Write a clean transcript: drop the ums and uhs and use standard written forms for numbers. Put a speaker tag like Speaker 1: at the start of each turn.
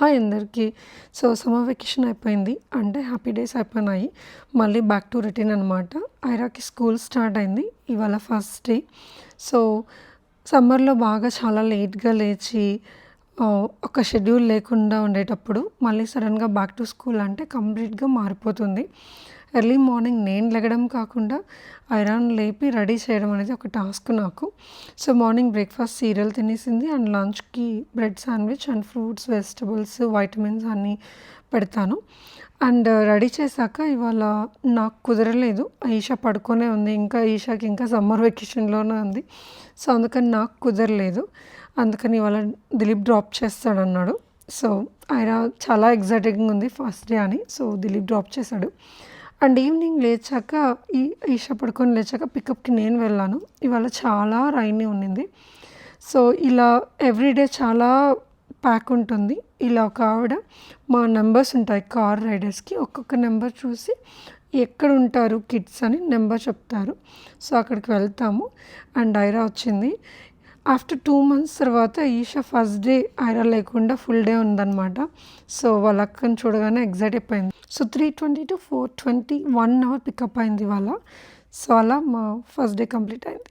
Speaker 1: Hi అందరికీ. Summer vacation అయిపోయింది. అంటే హ్యాపీ డేస్ అయిపోయినాయి. మళ్ళీ బ్యాక్ టు రొటీన్ అనమాట. ఐరాకి స్కూల్ స్టార్ట్ అయింది. ఇవాళ ఫస్ట్ డే. సో, సమ్మర్‌లో బాగా చాలా లేట్‌గా లేచి ఒక షెడ్యూల్ లేకుండా ఉండేటప్పుడు మళ్ళీ సడెన్‌గా బ్యాక్ టు స్కూల్ అంటే కంప్లీట్‌గా మారిపోతుంది. ఎర్లీ మార్నింగ్ నేను లెగడం కాకుండా ఐరాని లేపి రెడీ చేయడం అనేది ఒక టాస్క్ నాకు. సో, మార్నింగ్ బ్రేక్‌ఫాస్ట్ సీరియల్ తినేసింది అండ్ లంచ్‌కి bread sandwich and fruits, vegetables, vitamins అన్నీ పెడతాను. అండ్ రెడీ చేశాక ఇవాళ నాకు కుదరలేదు. ఈషా పడుకొనే ఉంది. ఈషాకి ఇంకా సమ్మర్ వెకేషన్‌లోనే ఉంది. సో, అందుకని నాకు కుదరలేదు. అందుకని ఇవాళ దిలీప్ డ్రాప్ చేస్తాడన్నాడు. సో, ఐరా చాలా ఎక్సైటింగ్‌గా ఉంది ఫస్ట్ డే అని. సో, దిలీప్ డ్రాప్ చేశాడు. అండ్ ఈవినింగ్ లేచాక ఈషా పడుకొని లేచాక పికప్‌కి నేను వెళ్ళాను. ఇవాళ చాలా రైనీ ఉండింది. సో, ఇలా ఎవ్రీడే చాలా ప్యాక్ ఉంటుంది. ఇలా ఒక ఆవిడ మా నంబర్స్ ఉంటాయి కార్ రైడర్స్‌కి. ఒక్కొక్క నెంబర్ చూసి ఎక్కడుంటారు కిడ్స్ అని నెంబర్ చెప్తారు. సో, అక్కడికి వెళ్తాము. అండ్ ఐరా వచ్చింది. ఆఫ్టర్ 2 మంత్స్ తర్వాత ఈషా ఫస్ట్ డే ఐరా లేకుండా ఫుల్ డే ఉందనమాట. సో, వాళ్ళ అక్కని చూడగానే ఎక్సైట్ అయిపోయింది. సో, 3:20 to 4:20 1 అవర్ పికప్ అయింది ఇవాళ. సో, అలా మా ఫస్ట్ డే కంప్లీట్ అయింది.